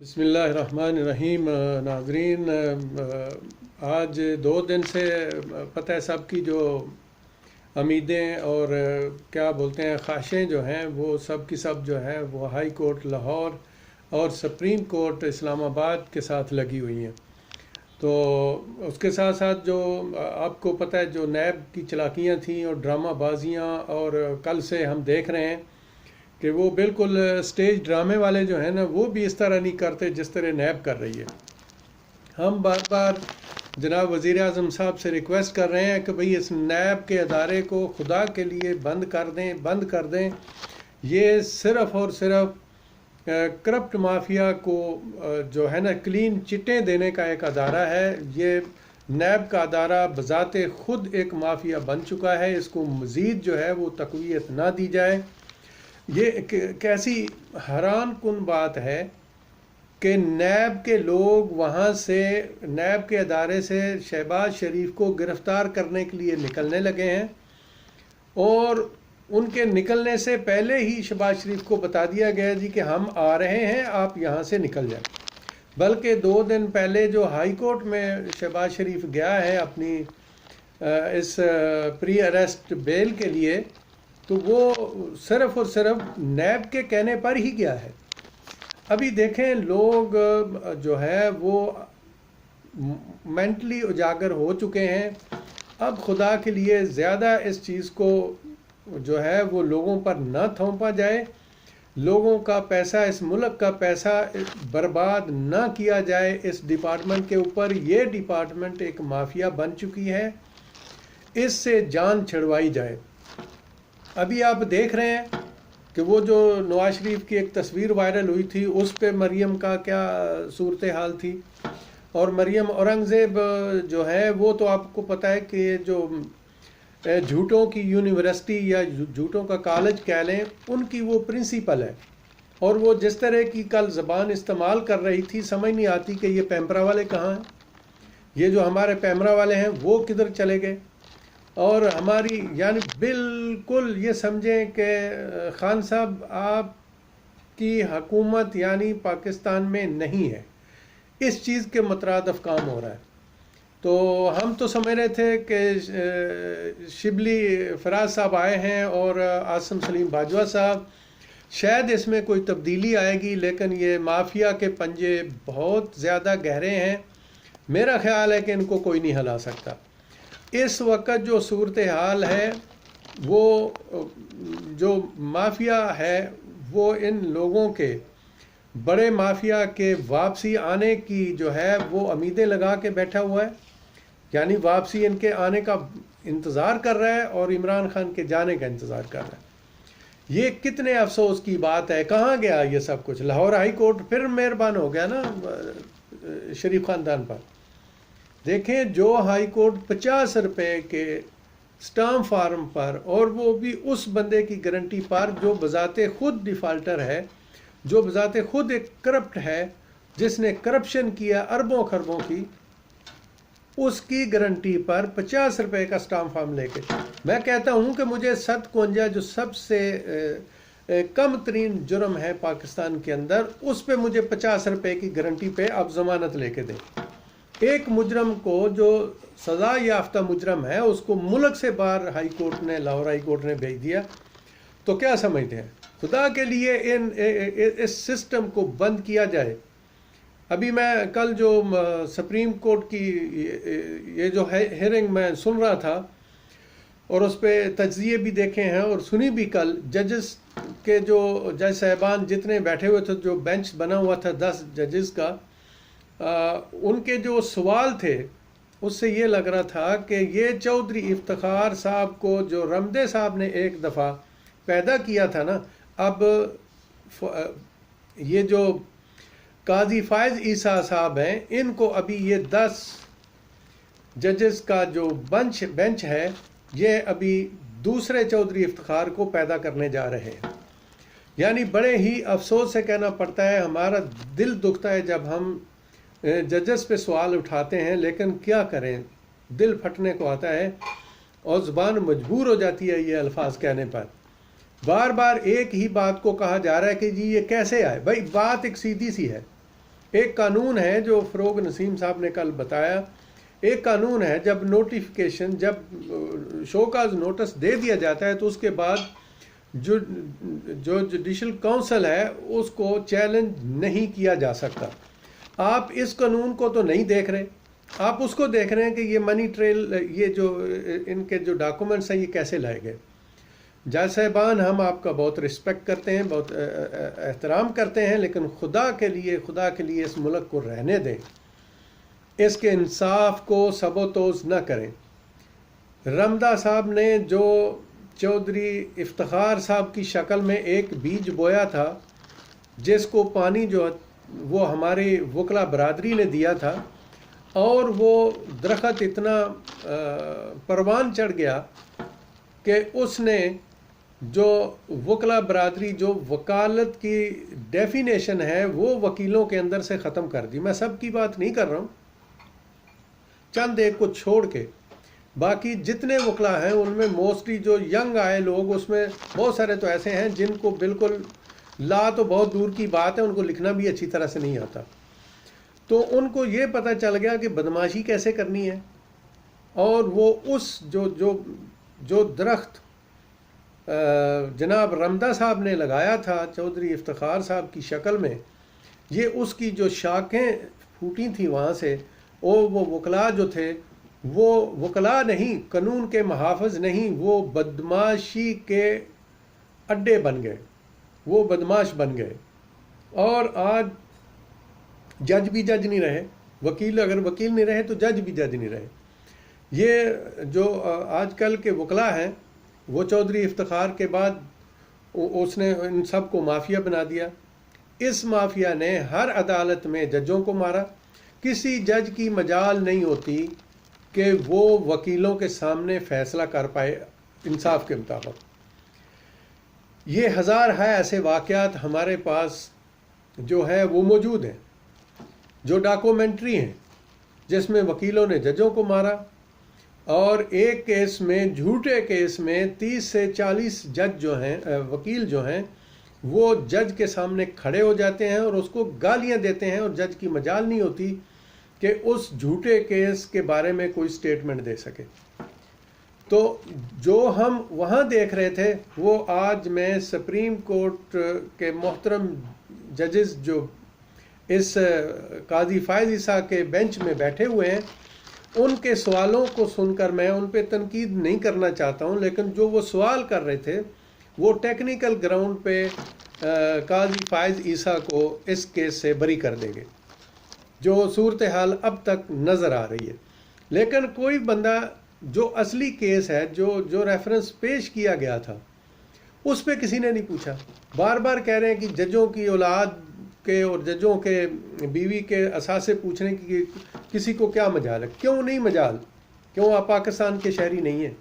بسم اللہ الرحمن الرحیم۔ ناظرین، آج 2 دن سے پتہ ہے سب کی جو امیدیں اور کیا بولتے ہیں خواہشیں جو ہیں وہ سب کی سب جو ہیں وہ ہائی کورٹ لاہور اور سپریم کورٹ اسلام آباد کے ساتھ لگی ہوئی ہیں۔ تو اس کے ساتھ ساتھ جو آپ کو پتہ ہے جو نیب کی چلاکیاں تھیں اور ڈرامہ بازیاں، اور کل سے ہم دیکھ رہے ہیں کہ وہ بالکل سٹیج ڈرامے والے جو ہیں نا وہ بھی اس طرح نہیں کرتے جس طرح نیب کر رہی ہے۔ ہم بار بار جناب وزیر اعظم صاحب سے ریکویسٹ کر رہے ہیں کہ بھئی اس نیب کے ادارے کو خدا کے لیے بند کر دیں۔ یہ صرف اور صرف کرپٹ مافیا کو جو ہے نا کلین چٹیں دینے کا ایک ادارہ ہے۔ یہ نیب کا ادارہ بذات خود ایک مافیا بن چکا ہے، اس کو مزید جو ہے وہ تقویت نہ دی جائے۔ یہ کیسی حیران کن بات ہے کہ نیب کے لوگ وہاں سے نیب کے ادارے سے شہباز شریف کو گرفتار کرنے کے لیے نکلنے لگے ہیں، اور ان کے نکلنے سے پہلے ہی شہباز شریف کو بتا دیا گیا جی کہ ہم آ رہے ہیں، آپ یہاں سے نکل جائیں۔ بلکہ 2 دن پہلے جو ہائی کورٹ میں شہباز شریف گیا ہے اپنی اس پری اریسٹ بیل کے لیے، تو وہ صرف اور صرف نیب کے کہنے پر ہی گیا ہے۔ ابھی دیکھیں لوگ جو ہے وہ مینٹلی اجاگر ہو چکے ہیں۔ اب خدا کے لیے زیادہ اس چیز کو جو ہے وہ لوگوں پر نہ تھوپا جائے، لوگوں کا پیسہ، اس ملک کا پیسہ برباد نہ کیا جائے اس ڈپارٹمنٹ کے اوپر۔ یہ ڈپارٹمنٹ ایک مافیا بن چکی ہے، اس سے جان چھڑوائی جائے۔ ابھی آپ دیکھ رہے ہیں کہ وہ جو نواز شریف کی ایک تصویر وائرل ہوئی تھی، اس پہ مریم کا کیا صورتحال تھی، اور مریم اورنگزیب جو ہے وہ تو آپ کو پتہ ہے کہ جو جھوٹوں کی یونیورسٹی یا جھوٹوں کا کالج کہہ لیں، ان کی وہ پرنسپل ہے، اور وہ جس طرح کی کل زبان استعمال کر رہی تھی سمجھ نہیں آتی کہ یہ پیمرا والے کہاں ہیں، یہ جو ہمارے پیمرا والے ہیں وہ کدھر چلے گئے۔ اور ہماری یعنی بالکل یہ سمجھیں کہ خان صاحب آپ کی حکومت یعنی پاکستان میں نہیں ہے، اس چیز کے مترادف کام ہو رہا ہے۔ تو ہم تو سمجھ رہے تھے کہ شبلی فراز صاحب آئے ہیں اور عاصم سلیم باجوہ صاحب، شاید اس میں کوئی تبدیلی آئے گی، لیکن یہ مافیا کے پنجے بہت زیادہ گہرے ہیں۔ میرا خیال ہے کہ ان کو کوئی نہیں ہلا سکتا۔ اس وقت جو صورتحال ہے وہ جو مافیا ہے وہ ان لوگوں کے بڑے مافیا کے واپسی آنے کی جو ہے وہ امیدیں لگا کے بیٹھا ہوا ہے، یعنی واپسی ان کے آنے کا انتظار کر رہا ہے اور عمران خان کے جانے کا انتظار کر رہا ہے۔ یہ کتنے افسوس کی بات ہے، کہاں گیا یہ سب کچھ؟ لاہور ہائی کورٹ پھر مہربان ہو گیا نا شریف خاندان پر۔ دیکھیں جو ہائی کورٹ 50 روپے کے سٹامپ فارم پر، اور وہ بھی اس بندے کی گارنٹی پر جو بذات خود ڈیفالٹر ہے، جو بذات خود ایک کرپٹ ہے، جس نے کرپشن کیا اربوں خربوں کی، اس کی گارنٹی پر 50 روپے کا سٹامپ فارم لے کے، میں کہتا ہوں کہ مجھے 57 جو سب سے کم ترین جرم ہے پاکستان کے اندر، اس پہ مجھے 50 روپے کی گارنٹی پہ آپ ضمانت لے کے دیں۔ ایک مجرم کو جو سزا یافتہ مجرم ہے اس کو ملک سے باہر ہائی کورٹ نے، لاہور ہائی کورٹ نے بھیج دیا، تو کیا سمجھتے ہیں؟ خدا کے لیے اس سسٹم کو بند کیا جائے۔ ابھی میں کل جو سپریم کورٹ کی یہ جو ہیئرنگ میں سن رہا تھا، اور اس پہ تجزیے بھی دیکھے ہیں اور سنی بھی کل، ججز کے جو جج صاحبان جتنے بیٹھے ہوئے تھے، جو بینچ بنا ہوا تھا 10 ججز کا، ان کے جو سوال تھے اس سے یہ لگ رہا تھا کہ یہ چودھری افتخار صاحب کو جو رمدے صاحب نے ایک دفعہ پیدا کیا تھا نا، اب یہ جو قاضی فائز عیسیٰ صاحب ہیں، ان کو ابھی یہ 10 ججز کا جو بینچ ہے، یہ ابھی دوسرے چودھری افتخار کو پیدا کرنے جا رہے ہیں۔ یعنی بڑے ہی افسوس سے کہنا پڑتا ہے، ہمارا دل دکھتا ہے جب ہم ججز پہ سوال اٹھاتے ہیں، لیکن کیا کریں، دل پھٹنے کو آتا ہے اور زبان مجبور ہو جاتی ہے یہ الفاظ کہنے پر۔ بار بار ایک ہی بات کو کہا جا رہا ہے کہ جی یہ کیسے آئے۔ بھائی بات ایک سیدھی سی ہے، ایک قانون ہے جو فروغ نسیم صاحب نے کل بتایا، ایک قانون ہے جب نوٹیفیکیشن، جب شو کاز نوٹس دے دیا جاتا ہے تو اس کے بعد جو جوڈیشل کونسل ہے اس کو چیلنج نہیں کیا جا سکتا۔ آپ اس قانون کو تو نہیں دیکھ رہے، آپ اس کو دیکھ رہے ہیں کہ یہ منی ٹریل، یہ جو ان کے جو ڈاکومنٹس ہیں یہ کیسے لائے گئے۔ جج صاحبان، ہم آپ کا بہت رسپیکٹ کرتے ہیں، بہت احترام کرتے ہیں، لیکن خدا کے لیے اس ملک کو رہنے دیں، اس کے انصاف کو سب و توز نہ کریں۔ رمدہ صاحب نے جو چودھری افتخار صاحب کی شکل میں ایک بیج بویا تھا، جس کو پانی جو وہ ہماری وکلا برادری نے دیا تھا، اور وہ درخت اتنا پروان چڑھ گیا کہ اس نے جو وکلا برادری، جو وکالت کی ڈیفینیشن ہے، وہ وکیلوں کے اندر سے ختم کر دی۔ میں سب کی بات نہیں کر رہا ہوں، چند ایک کو چھوڑ کے باقی جتنے وکلا ہیں ان میں موسٹلی جو ینگ آئے لوگ، اس میں بہت سارے تو ایسے ہیں جن کو بالکل لا تو بہت دور کی بات ہے، ان کو لکھنا بھی اچھی طرح سے نہیں آتا۔ تو ان کو یہ پتہ چل گیا کہ بدماشی کیسے کرنی ہے، اور وہ اس جو درخت جناب رمدہ صاحب نے لگایا تھا چودھری افتخار صاحب کی شکل میں، یہ اس کی جو شاخیں پھوٹی تھیں وہاں سے، وہ وکلا جو تھے وہ وکلا نہیں، قانون کے محافظ نہیں، وہ بدماشی کے اڈے بن گئے، وہ بدماش بن گئے۔ اور آج جج بھی جج نہیں رہے، وکیل اگر وکیل نہیں رہے تو جج بھی جج نہیں رہے۔ یہ جو آج کل کے وکلا ہیں، وہ چودھری افتخار کے بعد اس نے ان سب کو مافیا بنا دیا۔ اس مافیا نے ہر عدالت میں ججوں کو مارا۔ کسی جج کی مجال نہیں ہوتی کہ وہ وکیلوں کے سامنے فیصلہ کر پائے انصاف کے مطابق۔ یہ ہزار ہے ایسے واقعات ہمارے پاس جو ہے وہ موجود ہیں، جو ڈاکومنٹری ہیں، جس میں وکیلوں نے ججوں کو مارا، اور ایک کیس میں، جھوٹے کیس میں 30 سے 40 جج جو ہیں، وکیل جو ہیں، وہ جج کے سامنے کھڑے ہو جاتے ہیں اور اس کو گالیاں دیتے ہیں، اور جج کی مجال نہیں ہوتی کہ اس جھوٹے کیس کے بارے میں کوئی سٹیٹمنٹ دے سکے۔ تو جو ہم وہاں دیکھ رہے تھے وہ آج میں سپریم کورٹ کے محترم ججز جو اس قاضی فائز عیسیٰ کے بینچ میں بیٹھے ہوئے ہیں، ان کے سوالوں کو سن کر میں ان پہ تنقید نہیں کرنا چاہتا ہوں، لیکن جو وہ سوال کر رہے تھے وہ ٹیکنیکل گراؤنڈ پہ قاضی فائز عیسیٰ کو اس کیس سے بری کر دیں گے، جو صورتحال اب تک نظر آ رہی ہے۔ لیکن کوئی بندہ جو اصلی کیس ہے، جو ریفرنس پیش کیا گیا تھا، اس پہ کسی نے نہیں پوچھا۔ بار بار کہہ رہے ہیں کہ ججوں کی اولاد کے اور ججوں کے بیوی کے اثاثے پوچھنے کی کسی کو کیا مجال ہے؟ کیوں نہیں مجال؟ کیوں آپ پاکستان کے شہری نہیں ہیں؟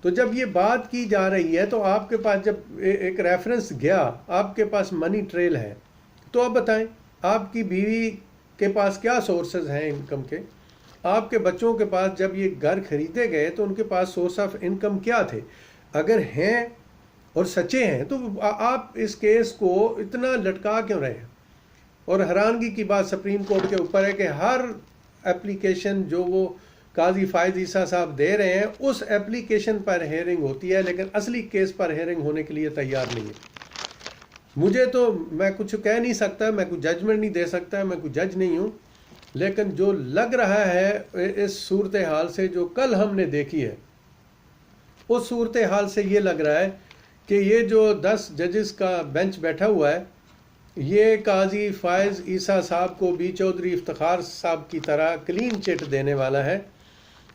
تو جب یہ بات کی جا رہی ہے تو آپ کے پاس جب ایک ریفرنس گیا، آپ کے پاس منی ٹریل ہے، تو آپ بتائیں آپ کی بیوی کے پاس کیا سورسز ہیں انکم کے؟ آپ کے بچوں کے پاس جب یہ گھر خریدے گئے تو ان کے پاس سورس آف انکم کیا تھے؟ اگر ہیں اور سچے ہیں تو آپ اس کیس کو اتنا لٹکا کیوں رہے ہیں؟ اور حیرانگی کی بات سپریم کورٹ کے اوپر ہے کہ ہر اپلیکیشن جو وہ قاضی فائز عیسیٰ صاحب دے رہے ہیں، اس اپلیکیشن پر ہیئرنگ ہوتی ہے، لیکن اصلی کیس پر ہیئرنگ ہونے کے لیے تیار نہیں ہے۔ مجھے تو، میں کچھ کہہ نہیں سکتا، میں کوئی ججمنٹ نہیں دے سکتا، میں کوئی جج نہیں ہوں، لیکن جو لگ رہا ہے اس صورتحال سے جو کل ہم نے دیکھی ہے، اس صورتحال سے یہ لگ رہا ہے کہ یہ جو 10 ججز کا بینچ بیٹھا ہوا ہے، یہ قاضی فائز عیسیٰ صاحب کو بھی چودھری افتخار صاحب کی طرح کلین چٹ دینے والا ہے،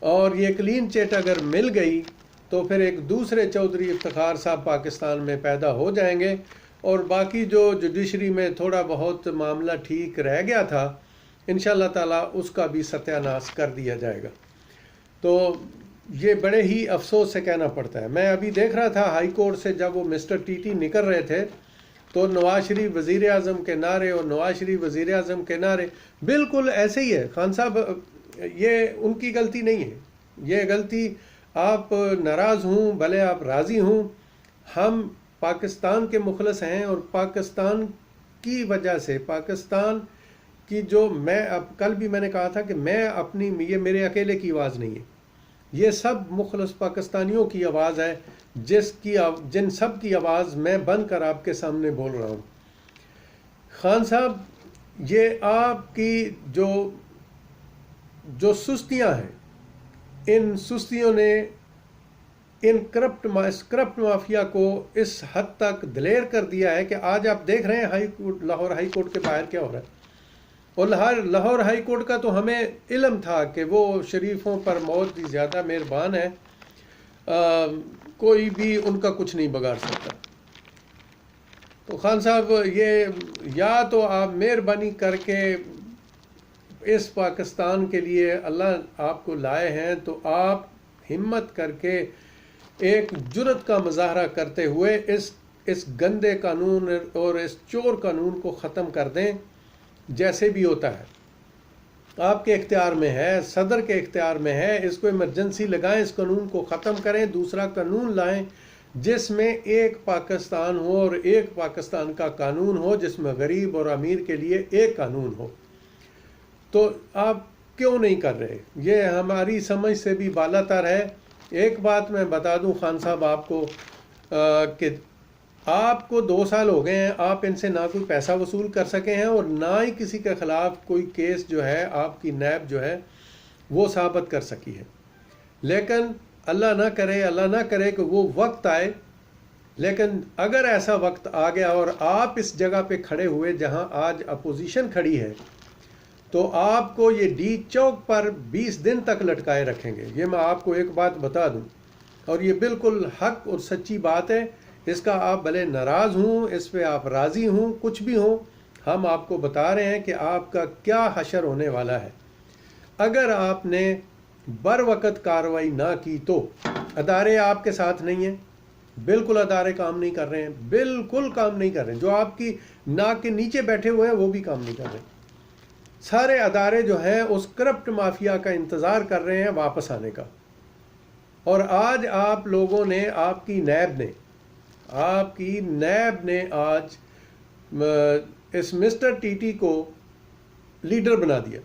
اور یہ کلین چٹ اگر مل گئی تو پھر ایک دوسرے چودھری افتخار صاحب پاکستان میں پیدا ہو جائیں گے، اور باقی جو جوڈیشری میں تھوڑا بہت معاملہ ٹھیک رہ گیا تھا، انشاءاللہ تعالیٰ اس کا بھی ستیہ ناش کر دیا جائے گا۔ تو یہ بڑے ہی افسوس سے کہنا پڑتا ہے۔ میں ابھی دیکھ رہا تھا ہائی کورٹ سے جب وہ مسٹر ٹی ٹی نکل رہے تھے تو نواز شریف وزیر اعظم کے نعرے، اور نواز شریف وزیر اعظم کے نعرے بالکل ایسے ہی ہے۔ خان صاحب، یہ ان کی غلطی نہیں ہے، یہ غلطی آپ ناراض ہوں بھلے آپ راضی ہوں، ہم پاکستان کے مخلص ہیں، اور پاکستان کی وجہ سے پاکستان کی جو کل بھی میں نے کہا تھا کہ یہ میرے اکیلے کی آواز نہیں ہے، یہ سب مخلص پاکستانیوں کی آواز ہے، جن سب کی آواز میں بند کر آپ کے سامنے بول رہا ہوں۔ خان صاحب، یہ آپ کی جو سستیاں ہیں، ان سستیوں نے کرپٹ مافیا کو اس حد تک دلیر کر دیا ہے کہ آج آپ دیکھ رہے ہیں لاہور ہائی کورٹ کے باہر کیا ہو رہا ہے۔ اور لاہور ہائی کورٹ کا تو ہمیں علم تھا کہ وہ شریفوں پر بہت ہی زیادہ مہربان ہے، کوئی بھی ان کا کچھ نہیں بگاڑ سکتا۔ تو خان صاحب، یہ یا تو آپ مہربانی کر کے اس پاکستان کے لیے اللہ آپ کو لائے ہیں، تو آپ ہمت کر کے ایک جرت کا مظاہرہ کرتے ہوئے اس گندے قانون اور اس چور قانون کو ختم کر دیں، جیسے بھی ہوتا ہے۔ آپ کے اختیار میں ہے، صدر کے اختیار میں ہے، اس کو ایمرجنسی لگائیں، اس قانون کو ختم کریں، دوسرا قانون لائیں جس میں ایک پاکستان ہو اور ایک پاکستان کا قانون ہو، جس میں غریب اور امیر کے لیے ایک قانون ہو۔ تو آپ کیوں نہیں کر رہے؟ یہ ہماری سمجھ سے بھی بالا تر ہے۔ ایک بات میں بتا دوں خان صاحب آپ کو کہ آپ کو 2 سال ہو گئے ہیں، آپ ان سے نہ کوئی پیسہ وصول کر سکے ہیں اور نہ ہی کسی کے خلاف کوئی کیس جو ہے آپ کی نیب جو ہے وہ ثابت کر سکی ہے۔ لیکن اللہ نہ کرے کہ وہ وقت آئے، لیکن اگر ایسا وقت آ گیا اور آپ اس جگہ پہ کھڑے ہوئے جہاں آج اپوزیشن کھڑی ہے، تو آپ کو یہ ڈی چوک پر 20 دن تک لٹکائے رکھیں گے۔ یہ میں آپ کو ایک بات بتا دوں، اور یہ بالکل حق اور سچی بات ہے۔ اس کا آپ بھلے ناراض ہوں، اس پہ آپ راضی ہوں، کچھ بھی ہوں، ہم آپ کو بتا رہے ہیں کہ آپ کا کیا حشر ہونے والا ہے۔ اگر آپ نے بر وقت کارروائی نہ کی تو ادارے آپ کے ساتھ نہیں ہیں، بالکل ادارے کام نہیں کر رہے ہیں، بالکل کام نہیں کر رہے ہیں۔ جو آپ کی ناک کے نیچے بیٹھے ہوئے ہیں وہ بھی کام نہیں کر رہے۔ سارے ادارے جو ہیں اس کرپٹ مافیا کا انتظار کر رہے ہیں واپس آنے کا۔ اور آج آپ لوگوں نے، آپ کی نیب نے آج اس مسٹر ٹی ٹی کو لیڈر بنا دیا،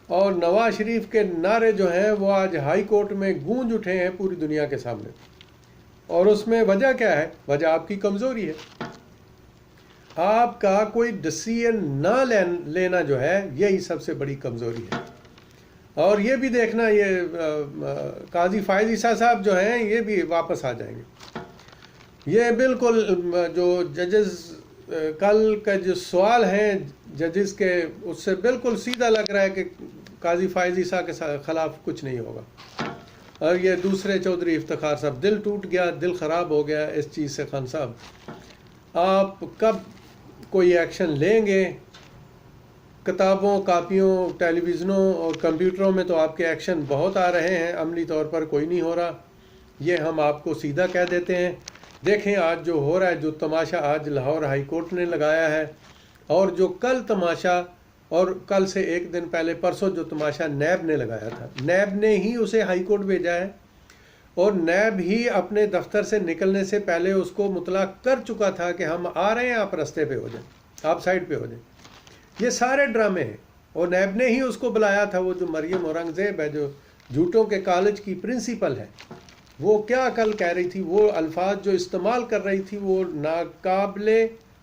اور نواز شریف کے نعرے جو ہیں وہ آج ہائی کورٹ میں گونج اٹھے ہیں پوری دنیا کے سامنے۔ اور اس میں وجہ کیا ہے؟ وجہ آپ کی کمزوری ہے۔ آپ کا کوئی ڈیسیژن نہ لینا جو ہے، یہی سب سے بڑی کمزوری ہے۔ اور یہ بھی دیکھنا، یہ قاضی فائز عیسیٰ صاحب جو ہیں یہ بھی واپس آ جائیں گے۔ یہ بالکل جو ججز کل کا جو سوال ہیں ججز کے، اس سے بالکل سیدھا لگ رہا ہے کہ قاضی فائز عیسیٰ کے خلاف کچھ نہیں ہوگا۔ اور یہ دوسرے چودھری افتخار صاحب، دل ٹوٹ گیا، دل خراب ہو گیا اس چیز سے۔ خان صاحب، آپ کب کوئی ایکشن لیں گے؟ کتابوں، کاپیوں، ٹیلی ویژنوں اور کمپیوٹروں میں تو آپ کے ایکشن بہت آ رہے ہیں، عملی طور پر کوئی نہیں ہو رہا۔ یہ ہم آپ کو سیدھا کہہ دیتے ہیں۔ دیکھیں آج جو ہو رہا ہے، جو تماشا آج لاہور ہائی کورٹ نے لگایا ہے، اور جو کل تماشا، اور کل سے ایک دن پہلے پرسوں جو تماشا نیب نے لگایا تھا، نیب نے ہی اسے ہائی کورٹ بھیجا ہے، اور نیب ہی اپنے دفتر سے نکلنے سے پہلے اس کو مطلع کر چکا تھا کہ ہم آ رہے ہیں، آپ رستے پہ ہو جائیں، آپ سائڈ پہ ہو جائیں۔ یہ سارے ڈرامے ہیں، اور نیب نے ہی اس کو بلایا تھا۔ وہ جو مریم اورنگزیب ہے، جو جھوٹوں کے کالج کی پرنسپل ہے، وہ کیا کل کہہ رہی تھی؟ وہ الفاظ جو استعمال کر رہی تھی وہ ناقابل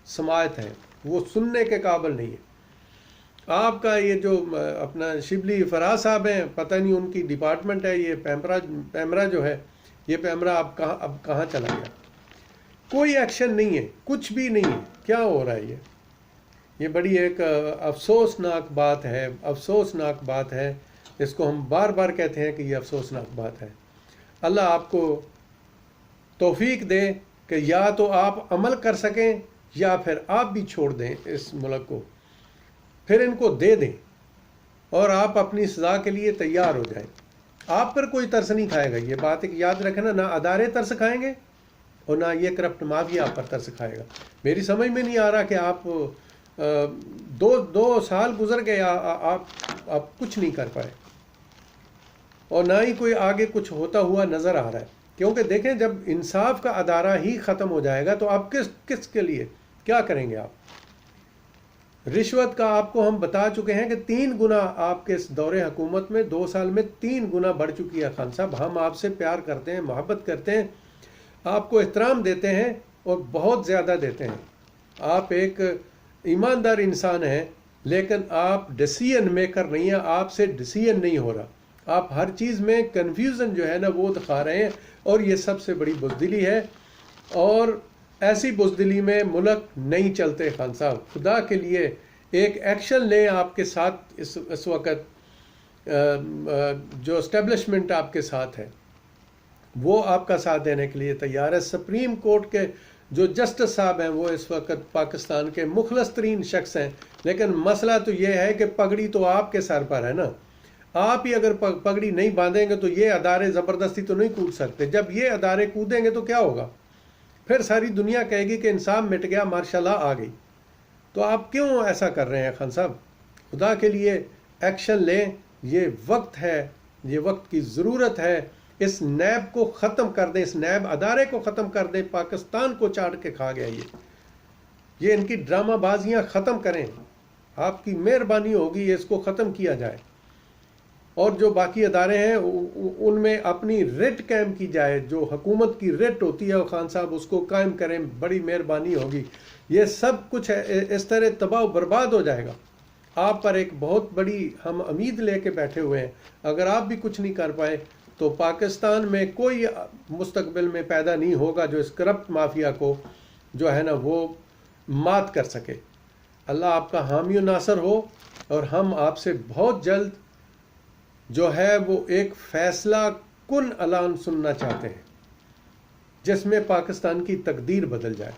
سماعت ہیں، وہ سننے کے قابل نہیں ہے۔ آپ کا یہ جو اپنا شبلی فراز صاحب ہیں، پتہ نہیں ان کی ڈپارٹمنٹ ہے، یہ پیمرا جو ہے، یہ پیمرا اب کہاں چلا گیا؟ کوئی ایکشن نہیں ہے، کچھ بھی نہیں ہے۔ کیا ہو رہا ہے یہ بڑی ایک افسوسناک بات ہے، افسوسناک بات ہے۔ اس کو ہم بار بار کہتے ہیں کہ یہ افسوسناک بات ہے۔ اللہ آپ کو توفیق دے کہ یا تو آپ عمل کر سکیں، یا پھر آپ بھی چھوڑ دیں اس ملک کو، پھر ان کو دے دیں، اور آپ اپنی سزا کے لیے تیار ہو جائیں۔ آپ پر کوئی ترس نہیں کھائے گا، یہ بات ایک یاد رکھنا، نہ ادارے ترس کھائیں گے اور نہ یہ کرپٹ مافیا آپ پر ترس کھائے گا۔ میری سمجھ میں نہیں آ رہا کہ آپ دو سال گزر گئے، آپ کچھ نہیں کر پائے، اور نہ ہی کوئی آگے کچھ ہوتا ہوا نظر آ رہا ہے۔ کیونکہ دیکھیں، جب انصاف کا ادارہ ہی ختم ہو جائے گا تو آپ کس کے لیے کیا کریں گے؟ آپ رشوت کا آپ کو ہم بتا چکے ہیں کہ 3 گنا آپ کے اس دور حکومت میں 2 سال میں 3 گنا بڑھ چکی ہے خان صاحب. ہم آپ سے پیار کرتے ہیں، محبت کرتے ہیں، آپ کو احترام دیتے ہیں اور بہت زیادہ دیتے ہیں. آپ ایک ایماندار انسان ہیں، لیکن آپ ڈیسیژن میکر نہیں ہیں. آپ سے ڈیسیژن نہیں ہو رہا. آپ ہر چیز میں کنفیوژن جو ہے نا وہ دکھا رہے ہیں، اور یہ سب سے بڑی بزدلی ہے. اور ایسی بزدلی میں ملک نہیں چلتے خان صاحب. خدا کے لیے ایک ایکشن لیں. آپ کے ساتھ اس وقت جو اسٹیبلشمنٹ آپ کے ساتھ ہے وہ آپ کا ساتھ دینے کے لیے تیار ہے. سپریم کورٹ کے جو جسٹس صاحب ہیں وہ اس وقت پاکستان کے مخلص ترین شخص ہیں، لیکن مسئلہ تو یہ ہے کہ پگڑی تو آپ کے سر پر ہے نا. آپ ہی اگر پگڑی نہیں باندھیں گے تو یہ ادارے زبردستی تو نہیں کود سکتے. جب یہ ادارے کودیں گے تو کیا ہوگا؟ پھر ساری دنیا کہے گی کہ انصاف مٹ گیا، مارشاء اللہ آ گئی. تو آپ کیوں ایسا کر رہے ہیں خان صاحب؟ خدا کے لیے ایکشن لیں. یہ وقت ہے، یہ وقت کی ضرورت ہے. اس نیب کو ختم کر دیں، اس نیب ادارے کو ختم کر دیں. پاکستان کو چاٹ کے کھا گیا یہ ان کی ڈرامہ بازیاں ختم کریں. آپ کی مہربانی ہوگی اس کو ختم کیا جائے. اور جو باقی ادارے ہیں ان میں اپنی ریٹ قائم کی جائے. جو حکومت کی ریٹ ہوتی ہے خان صاحب اس کو قائم کریں، بڑی مہربانی ہوگی. یہ سب کچھ اس طرح تباہ و برباد ہو جائے گا. آپ پر ایک بہت بڑی ہم امید لے کے بیٹھے ہوئے ہیں. اگر آپ بھی کچھ نہیں کر پائے تو پاکستان میں کوئی مستقبل میں پیدا نہیں ہوگا جو اس کرپٹ مافیا کو جو ہے نا وہ مات کر سکے. اللہ آپ کا حامی و ناصر ہو. اور ہم آپ سے بہت جلد جو ہے وہ ایک فیصلہ کن اعلان سننا چاہتے ہیں جس میں پاکستان کی تقدیر بدل جائے.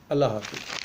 اللہ حافظ.